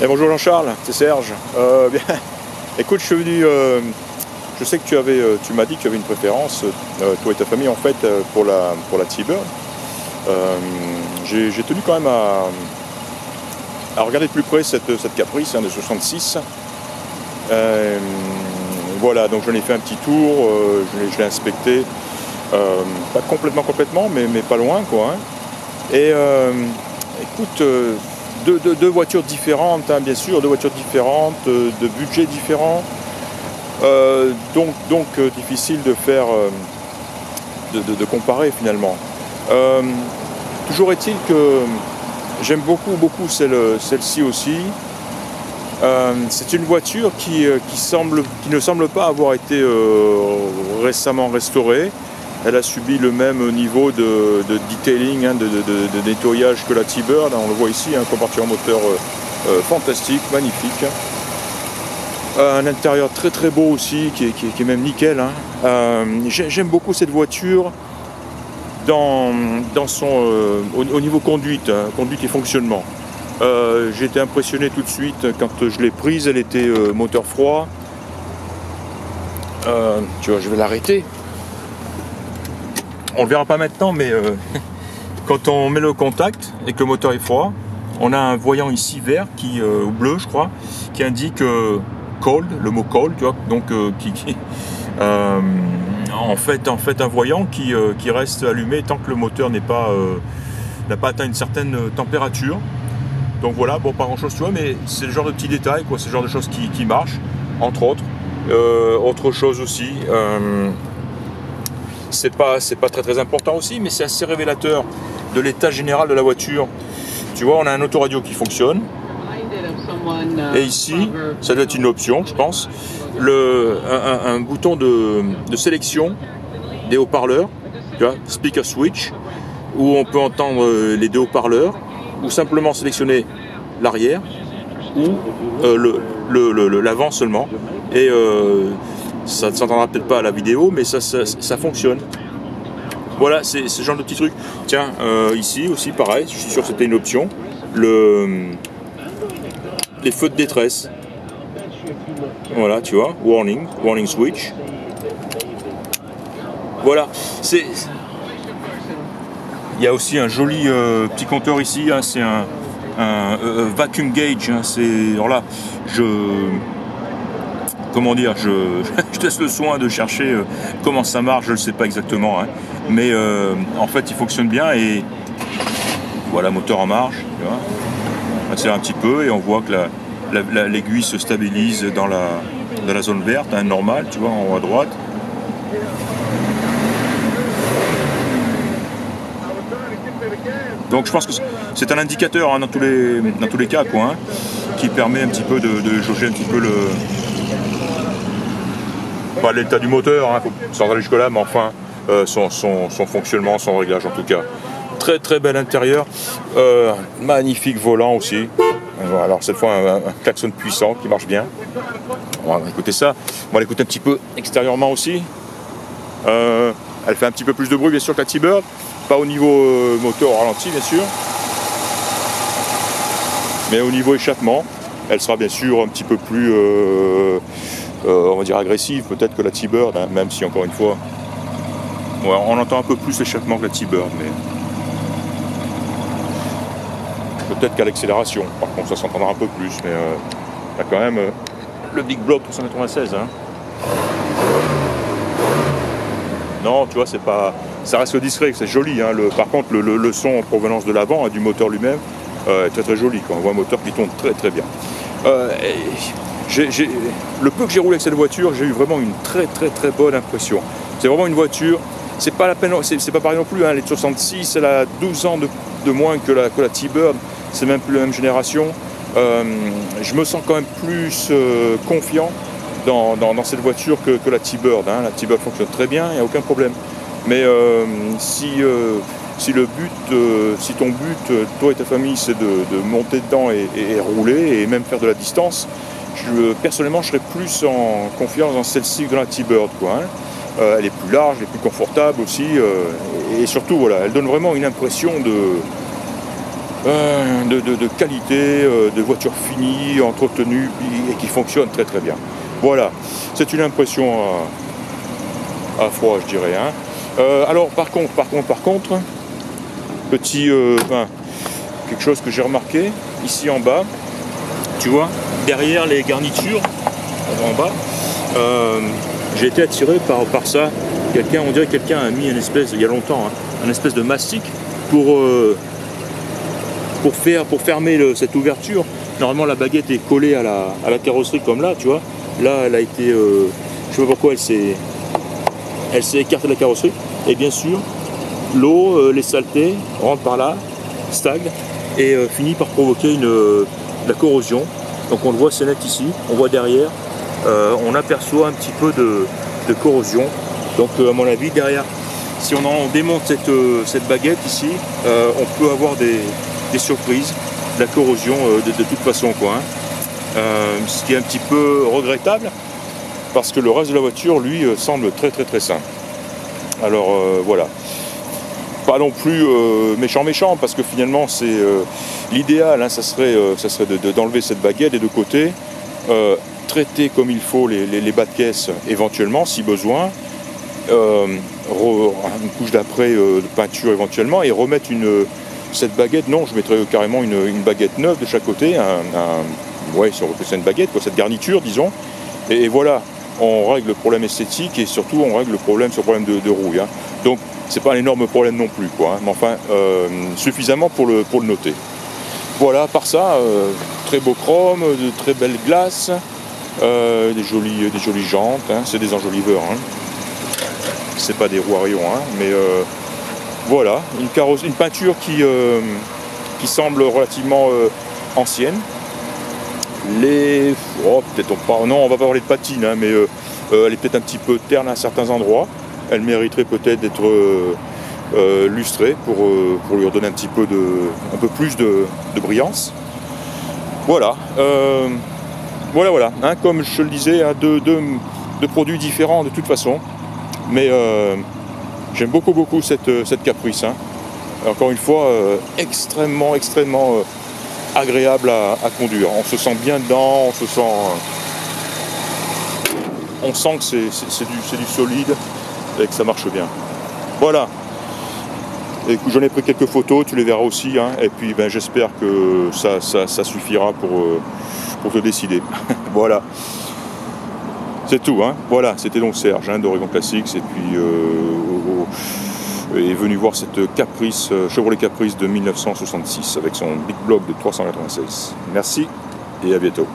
Et bonjour Jean-Charles, c'est Serge. Bien, écoute, je suis venu. Je sais que tu m'as dit que tu avais une préférence, toi et ta famille en fait, pour la T-Bird. J'ai tenu quand même à regarder de plus près cette Caprice de 66. Voilà, donc j'en ai fait un petit tour, je l'ai inspecté, pas complètement, mais pas loin quoi. Et écoute. Deux voitures différentes, hein, bien sûr, deux voitures différentes, de budgets différents, donc difficile de faire, de comparer finalement. Toujours est-il que j'aime beaucoup celle-ci aussi. C'est une voiture qui ne semble pas avoir été récemment restaurée. Elle a subi le même niveau de detailing, hein, de nettoyage que la T-Bird. On le voit ici, un compartiment moteur fantastique, magnifique. Un intérieur très beau aussi, qui est même nickel. Hein. J'aime beaucoup cette voiture au niveau conduite, hein, conduite et fonctionnement. J'ai été impressionné tout de suite quand je l'ai prise. Elle était moteur froid. Tu vois, je vais l'arrêter. On ne le verra pas maintenant, mais quand on met le contact et que le moteur est froid, on a un voyant ici vert, ou bleu je crois, qui indique cold, le mot cold, tu vois, donc en fait un voyant qui reste allumé tant que le moteur n'a pas atteint une certaine température. Donc voilà, bon, pas grand chose, tu vois, mais c'est le genre de petits détails, quoi, c'est le genre de choses qui marchent, entre autres. Autre chose aussi. C'est pas très important aussi, mais c'est assez révélateur de l'état général de la voiture. Tu vois, on a un autoradio qui fonctionne. Et ici, ça doit être une option, je pense, un bouton de sélection des haut-parleurs, tu vois, speaker switch, où on peut entendre les deux haut-parleurs, ou simplement sélectionner l'arrière, ou l'avant seulement. Et ça ne s'entendra peut-être pas à la vidéo, mais ça fonctionne. Voilà, c'est ce genre de petits trucs. Tiens, ici aussi pareil, je suis sûr que c'était une option. Les feux de détresse. Voilà, tu vois, warning switch. Voilà, il y a aussi un joli petit compteur ici, hein, c'est un vacuum gauge. Hein, alors là, comment dire, je te laisse le soin de chercher comment ça marche, je ne le sais pas exactement, hein. Mais en fait il fonctionne bien et voilà, moteur en marche, tu vois. On accélère un petit peu et on voit que l'aiguille se stabilise dans la zone verte, hein, normale, tu vois, en haut à droite. Donc je pense que c'est un indicateur, hein, dans tous les cas, quoi, hein, qui permet un petit peu de jauger un petit peu pas l'état du moteur, hein, sans aller jusque là, mais enfin son fonctionnement, son réglage en tout cas. Très bel intérieur, magnifique volant aussi. Alors cette fois un klaxon puissant qui marche bien. On va écouter ça. On va l'écouter un petit peu extérieurement aussi. Elle fait un petit peu plus de bruit bien sûr que la T-Bird, pas au niveau moteur au ralenti bien sûr, mais au niveau échappement, elle sera bien sûr un petit peu plus on va dire agressive peut-être que la T-Bird, hein, même si encore une fois ouais, on entend un peu plus l'échappement que la T-Bird, mais peut-être qu'à l'accélération par contre ça s'entendra un peu plus, mais il y a quand même le Big Block 396, hein. Non, tu vois, c'est pas, ça reste discret, c'est joli, hein. Par contre le son en provenance de l'avant, hein, du moteur lui-même, est très joli, quoi. On voit un moteur qui tourne très bien. Le peu que j'ai roulé avec cette voiture, j'ai eu vraiment une très bonne impression. C'est vraiment une voiture, c'est pas la peine, c'est pas pareil non plus, hein, elle est de 66, elle a 12 ans de moins que la T-Bird, c'est même plus la même génération. Je me sens quand même plus confiant dans cette voiture que la T-Bird, hein. La T-Bird fonctionne très bien, il n'y a aucun problème. Mais si ton but, toi et ta famille, c'est de monter dedans et rouler et même faire de la distance, personnellement je serais plus en confiance dans celle-ci que dans la T-Bird, quoi, hein. Elle est plus large, elle est plus confortable aussi, et surtout voilà, elle donne vraiment une impression de qualité, de voitures finies, entretenues et qui fonctionnent très très bien. Voilà, c'est une impression à froid, je dirais. Hein. Alors par contre, petit, quelque chose que j'ai remarqué ici en bas, tu vois, derrière les garnitures en bas, j'ai été attiré par ça. On dirait que quelqu'un a mis une espèce, il y a longtemps, hein, une espèce de mastic pour fermer cette ouverture. Normalement la baguette est collée à la carrosserie comme là, tu vois. Là elle a été, je sais pas pourquoi elle s'est écartée de la carrosserie. Et bien sûr, l'eau, les saletés rentrent par là, stagnent et finit par provoquer la corrosion. Donc on le voit, c'est net ici, on voit derrière, on aperçoit un petit peu de corrosion. Donc à mon avis, derrière, si on démonte cette baguette ici, on peut avoir des surprises, de la corrosion de toute façon, quoi. Hein. Ce qui est un petit peu regrettable, parce que le reste de la voiture, lui, semble très très très sain. Alors voilà. Pas non plus méchant, parce que finalement c'est l'idéal, hein, ça serait d'enlever cette baguette des deux côtés, traiter comme il faut les bas de caisse éventuellement si besoin, une couche d'après de peinture éventuellement, et remettre cette baguette. Non, je mettrais carrément une baguette neuve de chaque côté, ouais, si on veut que c'est une baguette, quoi, cette garniture disons, et voilà, on règle le problème esthétique et surtout on règle le problème de rouille. Hein. Donc c'est pas un énorme problème non plus, quoi, hein, mais enfin suffisamment pour le noter. Voilà, par ça, très beau chrome, de très belles glaces, des jolies jantes, hein, c'est des enjoliveurs, hein. C'est pas des roues à rayons, hein, mais voilà, une peinture qui semble relativement ancienne. Peut-être non, on va pas parler de patine, hein, mais elle est peut-être un petit peu terne à certains endroits. Elle mériterait peut-être d'être lustrée pour lui redonner un peu plus de brillance. Voilà, voilà, hein, comme je le disais, hein, deux produits différents de toute façon, mais j'aime beaucoup cette Caprice. Hein. Encore une fois, extrêmement agréable à conduire. On se sent bien dedans, on sent que c'est du solide et que ça marche bien. Voilà. J'en ai pris quelques photos, tu les verras aussi, hein, et puis j'espère que ça suffira pour te décider. Voilà. C'est tout, hein. Voilà, c'était donc Serge, hein, d'Oregon Classics, et puis est venu voir cette Caprice, Chevrolet Caprice de 1966 avec son big block de 396. Merci et à bientôt.